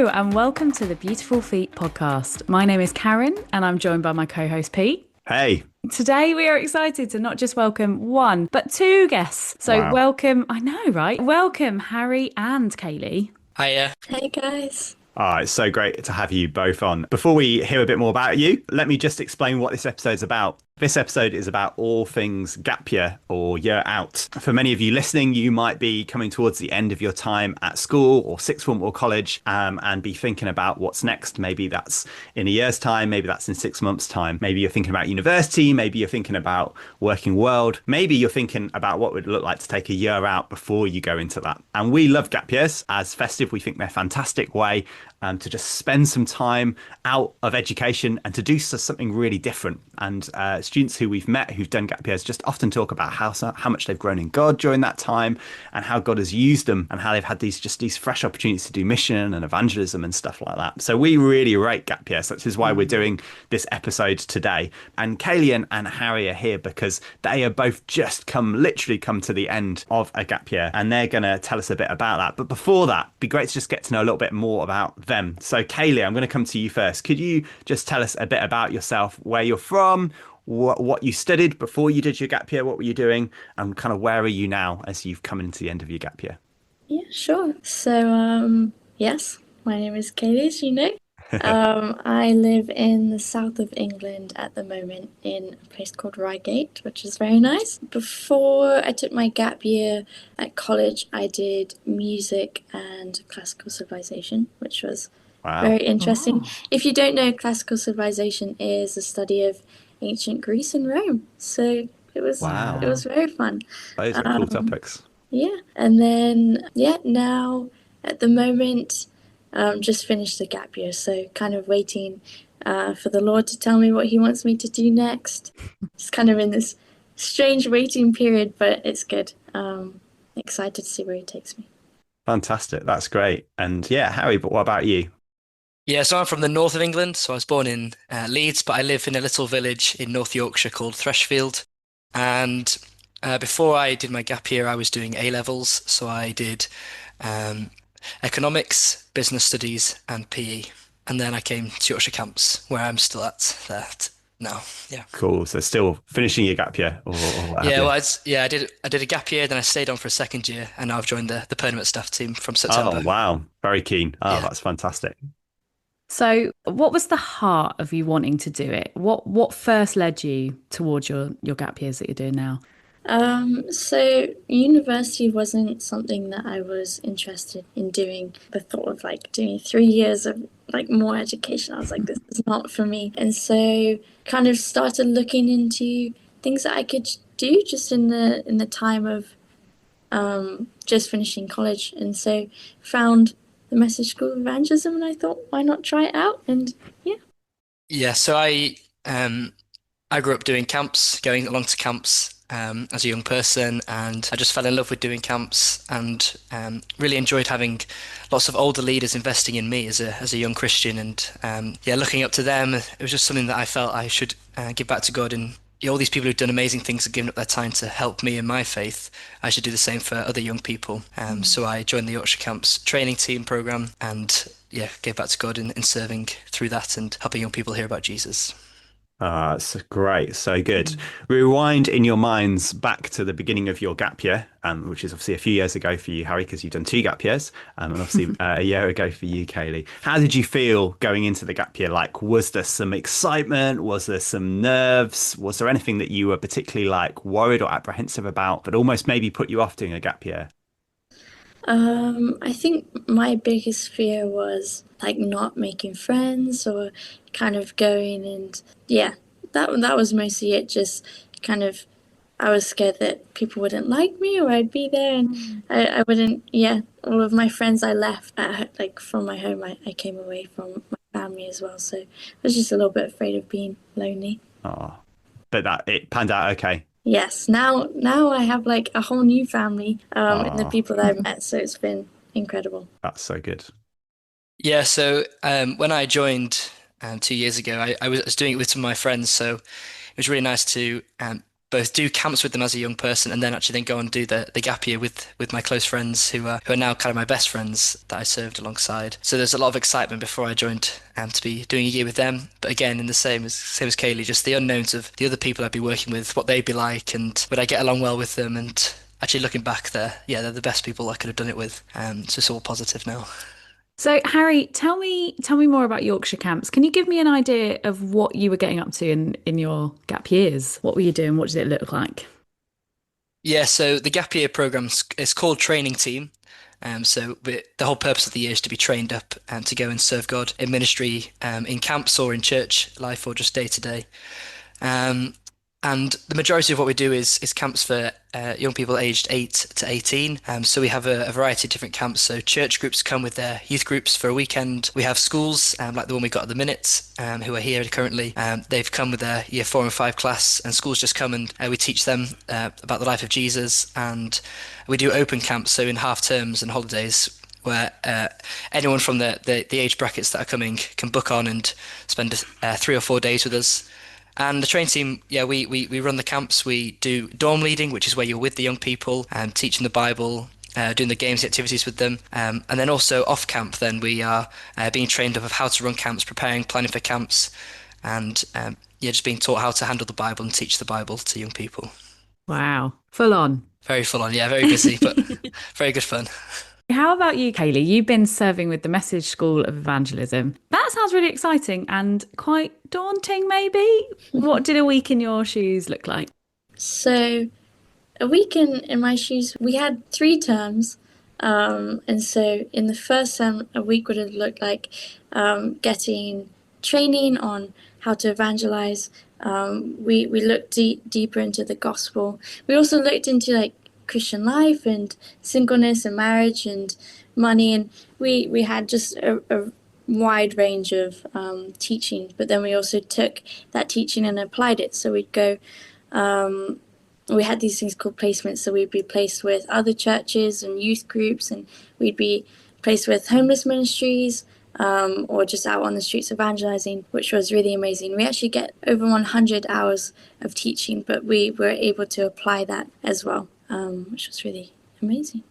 Hello and welcome to the Beautiful Feet podcast. My name is Karen and I'm joined by my co-host Pete. Hey. Today we are excited to not just welcome one, but two guests. So Wow. welcome, I know, right? Welcome Harry and Kayleigh. Hiya. Hey guys. It's so great to have you both on. Before we hear a bit more about you, let me just explain what this episode's about. This episode is about all things gap year or year out. For many of you listening, you might be coming towards the end of your time at school or sixth form or college and be thinking about what's next. Maybe that's in a year's time, maybe that's in 6 months' time. Maybe you're thinking about university, maybe you're thinking about working world, maybe you're thinking about what it would look like to take a year out before you go into that. And we love gap years as festive. We think they're a fantastic way to just spend some time out of education and to do something really different. And students who we've met who've done gap years just often talk about how much they've grown in God during that time and how God has used them and how they've had these fresh opportunities to do mission and evangelism and stuff like that. So we really rate gap years. That is why we're doing this episode today. And Kayleigh and Harry are here because they are both just literally come to the end of a gap year and they're going to tell us a bit about that. But before that, it'd be great to just get to know a little bit more about them. So Kayleigh, I'm going to come to you first. Could you just tell us a bit about yourself, where you're from, what you studied before you did your gap year, what were you doing, and kind of where are you now as you've come into the end of your gap year? Yeah, sure. So, yes, my name is Kayleigh, as you know. I live in the south of England at the moment in a place called Reigate, which is very nice. Before I took my gap year at college, I did music and classical civilization, which was very interesting. Oh. If you don't know, classical civilization is the study of ancient Greece and Rome. So it was Wow. it was very fun. Those are cool topics. Yeah, and then now at the moment, just finished the gap year, so kind of waiting for the Lord to tell me what He wants me to do next. Just kind of in this strange waiting period, but it's good. Excited to see where He takes me. Fantastic. That's great. And yeah, Harry, but what about you? Yeah, so I'm from the north of England. So I was born in Leeds, but I live in a little village in North Yorkshire called Freshfield. And before I did my gap year, I was doing A levels. So I did economics, business studies, and PE. And then I came to Yorkshire Camps, where I'm still at that now. Yeah. Cool. So still finishing your gap year or what have Yeah, you? well, I did a gap year, then I stayed on for a second year, and now I've joined the permanent staff team from Oh, September. wow. Very keen. Oh, Yeah. that's fantastic. So what was the heart of you wanting to do it? What first led you towards your gap years that you're doing now? So university wasn't something that I was interested in doing. The thought of like doing 3 years of like more education, I was like, this is not for me. And so kind of started looking into things that I could do just in the time of just finishing college. And so found the Message School of Evangelism and I thought, why not try it out? And yeah. Yeah, so I grew up doing camps, going along to camps as a young person, and I just fell in love with doing camps and really enjoyed having lots of older leaders investing in me as a young Christian, and looking up to them. It was just something that I felt I should give back to God, and all these people who've done amazing things have given up their time to help me in my faith. I should do the same for other young people. So I joined the Yorkshire Camps training team program, and gave back to God in serving through that and helping young people hear about Jesus. It's great. So good. Rewind in your minds back to the beginning of your gap year, which is obviously a few years ago for you, Harry, because you've done 2 gap years, and obviously a year ago for you, Kayleigh. How did you feel going into the gap year? Like, was there some excitement? Was there some nerves? Was there anything that you were particularly like worried or apprehensive about that almost maybe put you off doing a gap year? I think my biggest fear was like not making friends or kind of going and that was mostly it. Just kind of I was scared that people wouldn't like me or I'd be there and I wouldn't. Yeah, all of my friends I left like from my home. I came away from my family as well, so I was just a little bit afraid of being lonely. Oh, but that it panned out okay. Yes, now I have like a whole new family and the Oh, people that I've met, so it's been incredible. that's so good. Yeah, so when I joined 2 years ago, I was doing it with some of my friends, so it was really nice to both do camps with them as a young person and then go and do the gap year with my close friends who are now kind of my best friends that I served alongside. So there's a lot of excitement before I joined to be doing a year with them. But again, in the same as Kayleigh, just the unknowns of the other people I'd be working with, what they'd be like, and would I get along well with them. And actually looking back, they're the best people I could have done it with. So it's all positive now. So, Harry, tell me more about Yorkshire camps. Can you give me an idea of what you were getting up to in your gap years? What were you doing? What did it look like? Yeah, so the gap year program is called Training Team. The whole purpose of the year is to be trained up and to go and serve God in ministry, in camps or in church life or just day to day. Um, and the majority of what we do is camps for young people aged 8 to 18. So we have a variety of different camps. So church groups come with their youth groups for a weekend. We have schools like the one we got at the minute, who are here currently. They've come with their year 4 and 5 class, and schools just come and we teach them about the life of Jesus. And we do open camps, so in half terms and holidays, where anyone from the age brackets that are coming can book on and spend 3 or 4 days with us. And the train team, yeah, we run the camps. We do dorm leading, which is where you're with the young people and teaching the Bible, doing the games, the activities with them. And then also off camp, then we are being trained up of how to run camps, planning for camps, and just being taught how to handle the Bible and teach the Bible to young people. Wow, full on. Very full on, yeah, very busy, but very good fun. How about you, Kayleigh? You've been serving with the Message School of Evangelism. That sounds really exciting and quite daunting, maybe. What did a week in your shoes look like? So, a week in my shoes, we had 3 terms. And so, in the first term, a week would have looked like getting training on how to evangelize. We looked deeper into the gospel. We also looked into like Christian life and singleness and marriage and money, and we had just a wide range of teaching, but then we also took that teaching and applied it. So we'd go, we had these things called placements, so we'd be placed with other churches and youth groups, and we'd be placed with homeless ministries, or just out on the streets evangelizing, which was really amazing. We actually get over 100 hours of teaching, but we were able to apply that as well, which was really amazing.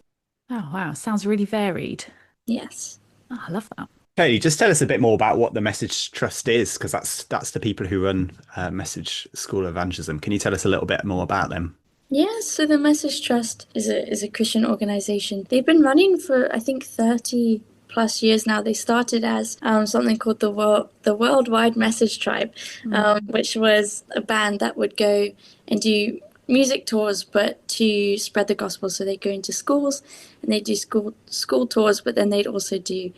Oh, wow. Sounds really varied. Yes. Oh, I love that. Hey, just tell us a bit more about what the Message Trust is, because that's the people who run Message School of Evangelism. Can you tell us a little bit more about them? Yeah, so the Message Trust is a Christian organization. They've been running for, I think, 30 plus years now. They started as something called the Worldwide Message Tribe, which was a band that would go and do music tours, but to spread the gospel. So they go into schools and they do school tours, but then they'd also do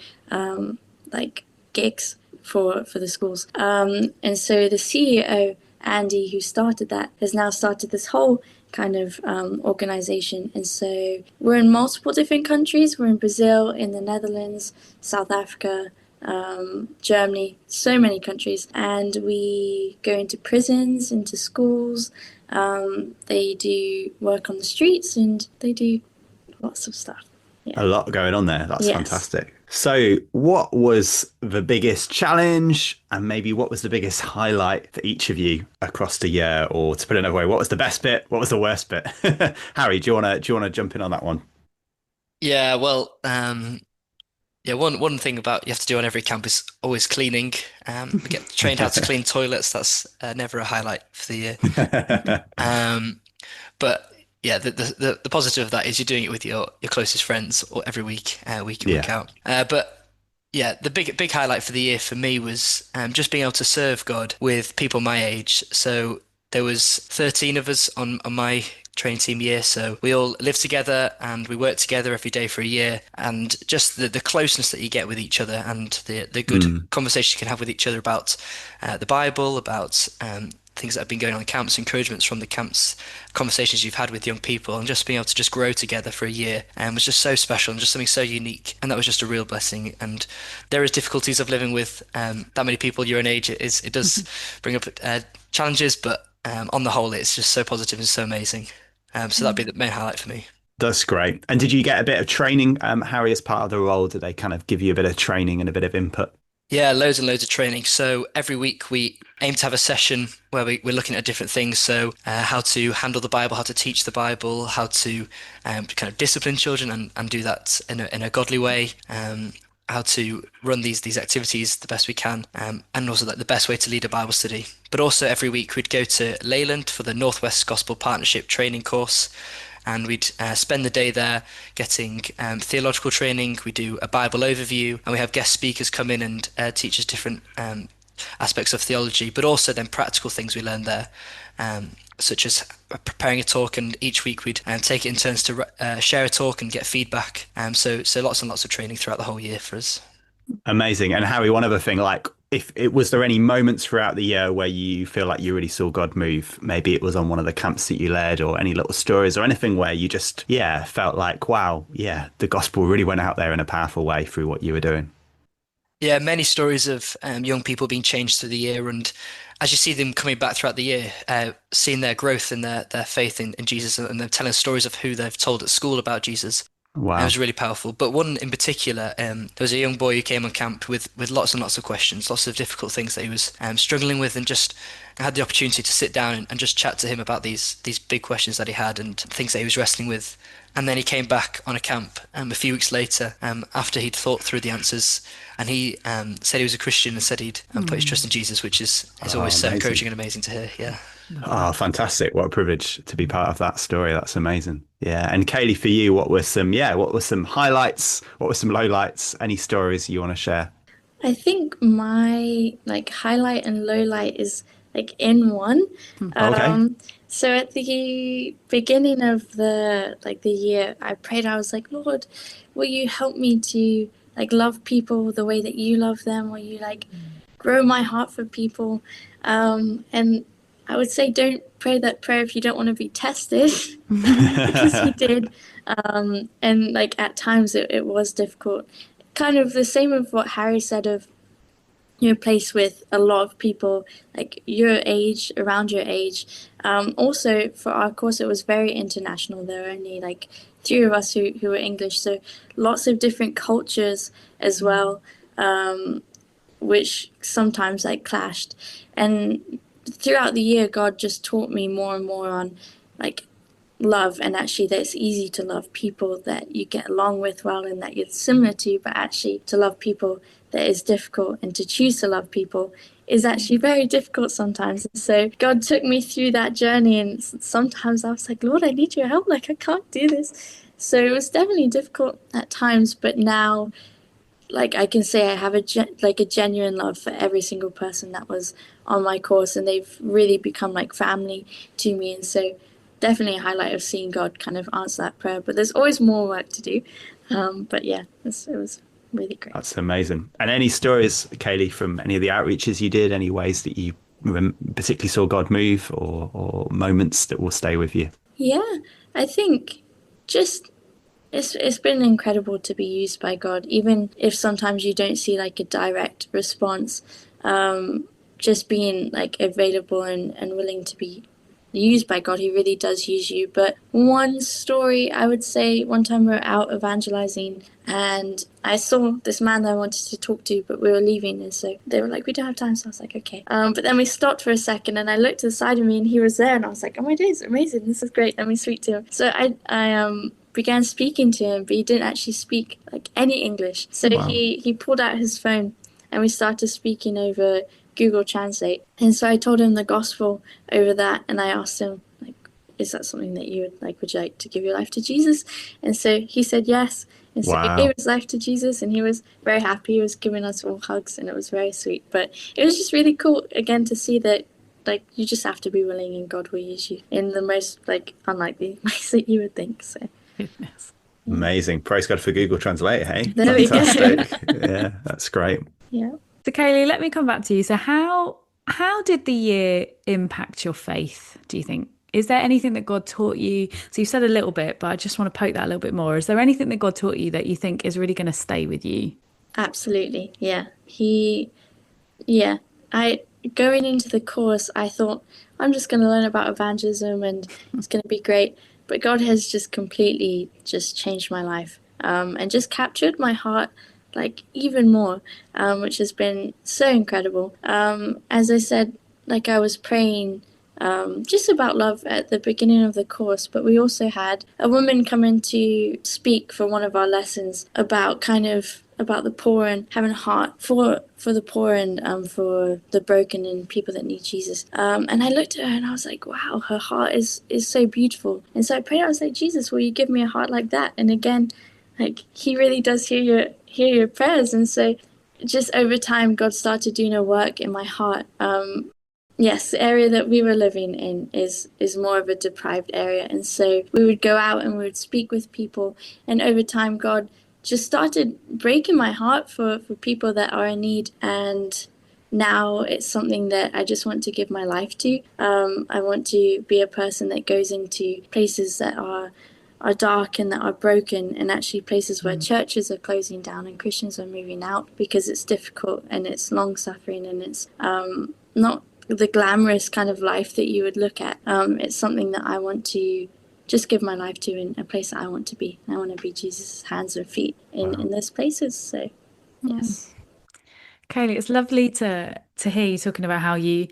like gigs for the schools. And so the CEO, Andy, who started that, has now started this whole kind of organization. And so we're in multiple different countries. We're in Brazil, in the Netherlands, South Africa, Germany, so many countries. And we go into prisons, into schools. They do work on the streets, and they do lots of stuff. Yeah. A lot going on there. That's Yes. fantastic. So what was the biggest challenge, and maybe what was the biggest highlight for each of you across the year? Or to put it another way, what was the best bit? What was the worst bit? Harry, do you want to jump in on that one? Yeah, well, one thing about you have to do on every camp is always cleaning. We get trained how to clean toilets. That's never a highlight for the year. But yeah, the positive of that is you're doing it with your closest friends or every week, week in, week out. But yeah, the big highlight for the year for me was just being able to serve God with people my age. So there was 13 of us on my training team year, so we all lived together and we worked together every day for a year, and just the closeness that you get with each other and the good conversation you can have with each other about the Bible, about things that have been going on in camps, encouragements from the camps, conversations you've had with young people, and just being able to just grow together for a year was just so special and just something so unique, and that was just a real blessing. And there is difficulties of living with that many people your own age. It does bring up challenges, but on the whole it's just so positive and so amazing. So that'd be the main highlight for me. That's great. And did you get a bit of training, Harry, as part of the role? Did they kind of give you a bit of training and a bit of input? Yeah, loads and loads of training. So every week we aim to have a session where we're looking at different things. So how to handle the Bible, how to teach the Bible, how to kind of discipline children and do that in a godly way. How to run these activities the best we can, and also like the best way to lead a Bible study. But also every week we'd go to Leyland for the Northwest Gospel Partnership training course, and we'd spend the day there getting theological training. We do a Bible overview, and we have guest speakers come in and teach us different aspects of theology, but also then practical things we learned there, such as preparing a talk. And each week we'd take it in turns to share a talk and get feedback. So lots and lots of training throughout the whole year for us. Amazing. And Harry, one other thing, like if it was there any moments throughout the year where you feel like you really saw God move? Maybe it was on one of the camps that you led, or any little stories or anything where you just, yeah, felt like, wow, yeah, the gospel really went out there in a powerful way through what you were doing. Yeah, many stories of young people being changed through the year, and as you see them coming back throughout the year, seeing their growth in their faith in Jesus, and them telling stories of who they've told at school about Jesus. It Wow. was really powerful. But one in particular, there was a young boy who came on camp with lots and lots of questions, lots of difficult things that he was struggling with, and just had the opportunity to sit down and just chat to him about these big questions that he had and things that he was wrestling with. And then he came back on a camp a few weeks later, after he'd thought through the answers, and he said he was a Christian and said he'd put his trust in Jesus, which is Oh, always so amazing. encouraging and amazing to hear. Yeah. Oh, fantastic. What a privilege to be part of that story. That's amazing. Yeah. And Kayleigh, for you, what were some highlights? What were some lowlights? Any stories you want to share? I think my like highlight and low light is like in one. Okay. So at the beginning of the year, I prayed. I was like, Lord, will you help me to like love people the way that you love them? Will you like grow my heart for people? And I would say don't pray that prayer if you don't want to be tested, because he did. And like at times it was difficult. Kind of the same of what Harry said of your place with a lot of people like your age, around your age. Also, for our course, it was very international. There were only like three of us who were English, so lots of different cultures as well, which sometimes like clashed. And throughout the year, God just taught me more and more on like love, and actually that it's easy to love people that you get along with well and that you're similar to, but actually to love people that is difficult, and to choose to love people is actually very difficult sometimes. And so God took me through that journey, and sometimes I was like, Lord, I need your help, like I can't do this. So it was definitely difficult at times, but now like I can say I have a genuine love for every single person that was on my course, and they've really become like family to me. And so definitely a highlight of seeing God kind of answer that prayer. But there's always more work to do. But yeah, it was really great. That's amazing. And any stories, Kayleigh, from any of the outreaches you did, any ways that you particularly saw God move, or moments that will stay with you? Yeah, I think just it's been incredible to be used by God, even if sometimes you don't see like a direct response. Just being like available and willing to be used by God, He really does use you. But one story, I would say, one time we were out evangelizing, and I saw this man that I wanted to talk to, but we were leaving, and so they were like, we don't have time. So I was like, okay. But then we stopped for a second, and I looked to the side of me, and he was there, and I was like, oh my days, amazing, this is great, let me speak to him. So I began speaking to him, but he didn't actually speak like any English. So Wow. he pulled out his phone, and we started speaking over Google Translate. And so I told him the gospel over that, and I asked him, like, is that something that you would like? Would you like to give your life to Jesus? And so he said yes. And so he gave Wow. his life to Jesus, and he was very happy. He was giving us all hugs, and it was very sweet. But it was just really cool again to see that like you just have to be willing, and God will use you in the most like unlikely ways that you would think. So Goodness. Amazing. Praise God for Google Translate, hey? there we go. Fantastic. Yeah, that's great. Yeah. So Kayleigh, let me come back to you. So how did the year impact your faith, do you think? Is there anything that God taught you? So you said a little bit, but I just want to poke that a little bit more. Is there anything that God taught you that you think is really going to stay with you? Absolutely. Yeah. Yeah. I going into the course, I thought I'm just going to learn about evangelism and it's going to be great. But God has just completely just changed my life, and just captured my heart like even more, which has been so incredible. As I said, like I was praying just about love at the beginning of the course, but we also had a woman come in to speak for one of our lessons about kind of about the poor and having a heart for the poor and for the broken and people that need Jesus. And I looked at her and I was like, wow, her heart is so beautiful. And so I prayed. I was like, Jesus, will you give me a heart like that? And again, like he really does hear your prayers. And so just over time, God started doing a work in my heart. Yes, the area that we were living in is more of a deprived area. And so we would go out and we would speak with people. And over time, God just started breaking my heart for people that are in need. And now it's something that I just want to give my life to. I want to be a person that goes into places that are dark and that are broken, and actually places where churches are closing down and Christians are moving out because it's difficult and it's long suffering and it's not the glamorous kind of life that you would look at. It's something that I want to just give my life to, in a place that I want to be. I want to be Jesus' hands and feet in those places. So, yes. Kayleigh, it's lovely to hear you talking about how you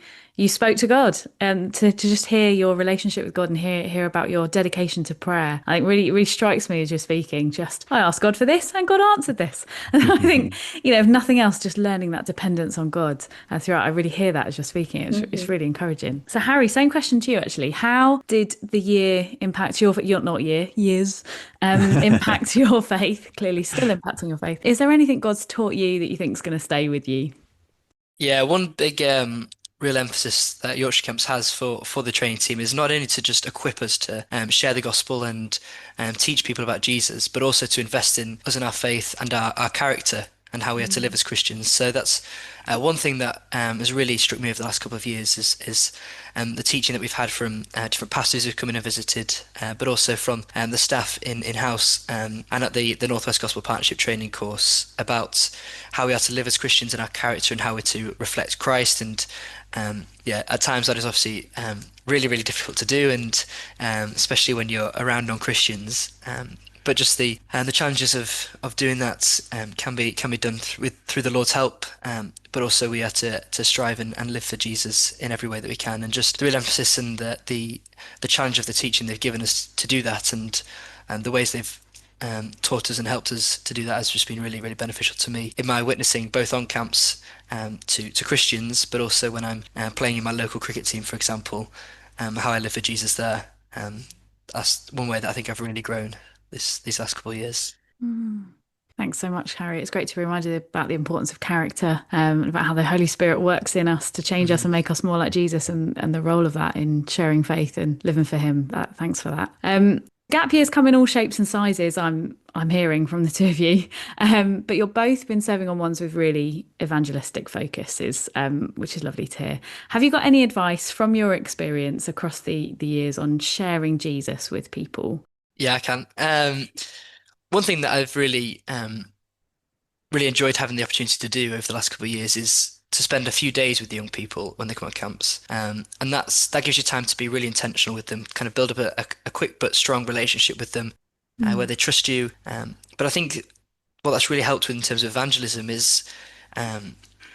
spoke to God and to just hear your relationship with God and hear about your dedication to prayer. I think really strikes me as you're speaking. Just I asked God for this and God answered this. And I think, if nothing else, just learning that dependence on God throughout. I really hear that as you're speaking. It's really encouraging. So Harry, same question to you actually. How did the year impact years impact your faith? Clearly still impacting your faith. Is there anything God's taught you that you think is going to stay with you? Yeah, one big real emphasis that Yorkshire Camps has for the training team is not only to just equip us to share the gospel and teach people about Jesus, but also to invest in us and our faith and our character and how we are to live as Christians. So that's one thing that has really struck me over the last couple of years is the teaching that we've had from different pastors who've come in and visited, but also from the staff in-house and at the Northwest Gospel Partnership training course about how we are to live as Christians and our character and how we're to reflect Christ. And at times that is obviously really difficult to do, and especially when you're around non-Christians. But just the challenges of doing that can be done through the Lord's help. But also we are to strive and live for Jesus in every way that we can. And just the real emphasis and the challenge of the teaching they've given us to do that, and the ways they've taught us and helped us to do that has just been really beneficial to me in my witnessing, both on camps to Christians, but also when I'm playing in my local cricket team, for example, how I live for Jesus there. That's one way that I think I've really grown these last couple of years. Thanks so much, Harry. It's great to be reminded about the importance of character, and about how the Holy Spirit works in us to change us and make us more like Jesus, and the role of that in sharing faith and living for Him. Thanks for that. Gap years come in all shapes and sizes. I'm hearing from the two of you, but you've both been serving on ones with really evangelistic focuses, which is lovely to hear. Have you got any advice from your experience across the years on sharing Jesus with people? Yeah, I can. One thing that I've really enjoyed having the opportunity to do over the last couple of years is to spend a few days with the young people when they come on camps, and that gives you time to be really intentional with them, kind of build up a quick but strong relationship with them, where they trust you. But I think what that's really helped with in terms of evangelism is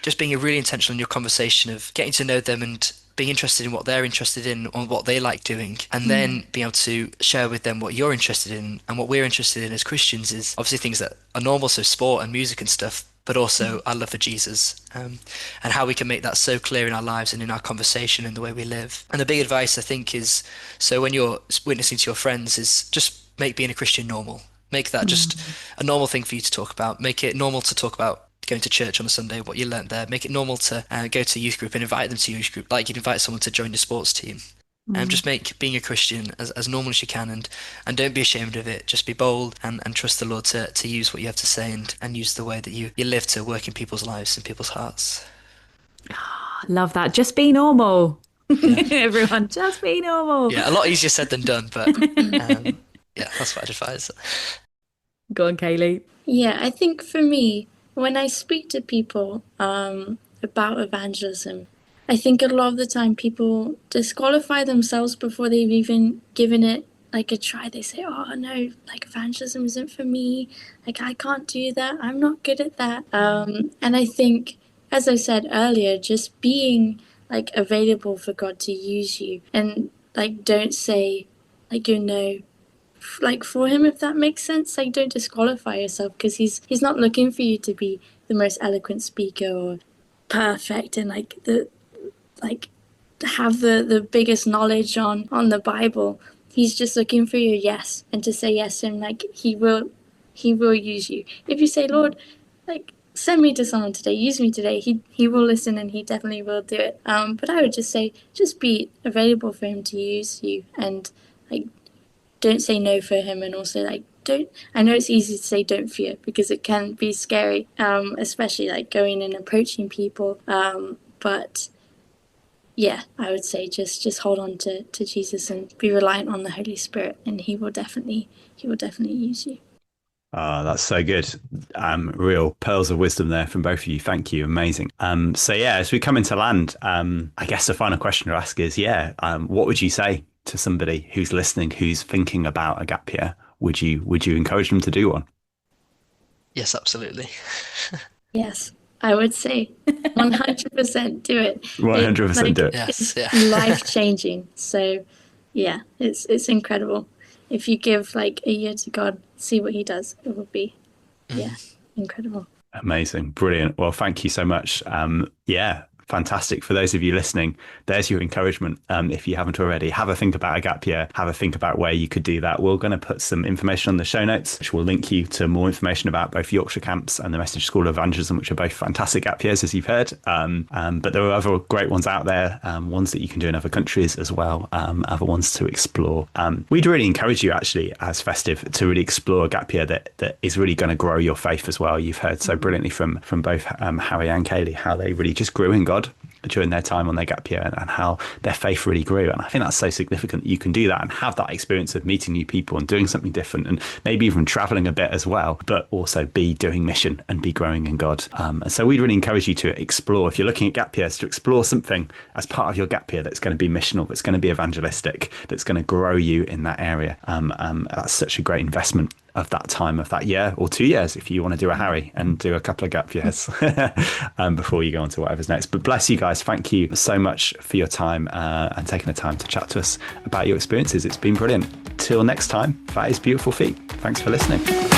just being really intentional in your conversation of getting to know them and being interested in what they're interested in or what they like doing, and then being able to share with them what you're interested in. And what we're interested in as Christians is obviously things that are normal, so sport and music and stuff, but also our love for Jesus, and how we can make that so clear in our lives and in our conversation and the way we live. And the big advice I think is, so when you're witnessing to your friends, is just make being a Christian normal. Make that just a normal thing for you to talk about. Make it normal to talk about going to church on a Sunday, what you learnt there. Make it normal to go to youth group and invite them to youth group, like you'd invite someone to join your sports team. Just make being a Christian as normal as you can, and don't be ashamed of it. Just be bold and trust the Lord to use what you have to say, and use the way that you live to work in people's lives and people's hearts. Love that. Just be normal. Yeah. Everyone, just be normal. Yeah, a lot easier said than done, but yeah, that's what I'd advise. Go on, Kayleigh. Yeah, I think for me, when I speak to people about evangelism, I think a lot of the time people disqualify themselves before they've even given it like a try, they say, oh no, like evangelism isn't for me, like I can't do that, I'm not good at that. And I think, as I said earlier, just being like available for God to use you, and like don't say like you're no like for him, if that makes sense. Like don't disqualify yourself, because he's not looking for you to be the most eloquent speaker or perfect and like the like have the biggest knowledge on the Bible. He's just looking for your yes, and to say yes to him. Like he will use you if you say, Lord, like send me to someone today, use me today. He will listen, and he definitely will do it. But I would just say, just be available for him to use you, and like don't say no for him. And also like don't, I know it's easy to say don't fear, because it can be scary, especially like going and approaching people, but yeah, I would say just hold on to Jesus and be reliant on the Holy Spirit, and he will definitely use you. Oh, that's so good. Real pearls of wisdom there from both of you. Thank you. Amazing. So yeah, as we come into land, I guess the final question to ask is, what would you say to somebody who's listening, who's thinking about a gap year? Would you encourage them to do one? Yes, absolutely. Yes, I would say 100% do it. 100% do it. Yes, It's yeah. life changing. So yeah, it's incredible. If you give like a year to God, see what he does, it will be incredible. Amazing. Brilliant. Well, thank you so much. Fantastic. For those of you listening, there's your encouragement. If you haven't already, have a think about a gap year, have a think about where you could do that. We're going to put some information on the show notes, which will link you to more information about both Yorkshire Camps and the Message School of Evangelism, which are both fantastic gap years, as you've heard. But there are other great ones out there, ones that you can do in other countries as well, other ones to explore. We'd really encourage you, actually, as Festive, to really explore a gap year that is really going to grow your faith as well. You've heard so brilliantly from both Harry and Kayleigh how they really just grew in God during their time on their gap year, and how their faith really grew. And I think that's so significant that you can do that and have that experience of meeting new people and doing something different, and maybe even traveling a bit as well, but also be doing mission and be growing in God. And so we'd really encourage you to explore, if you're looking at gap years, to explore something as part of your gap year that's going to be missional, that's going to be evangelistic, that's going to grow you in that area. That's such a great investment of that time, of that year or 2 years, if you want to do a Harry and do a couple of gap years before you go on to whatever's next. But bless you guys. Thank you so much for your time and taking the time to chat to us about your experiences. It's been brilliant. Till next time, that is Beautiful Feet. Thanks for listening.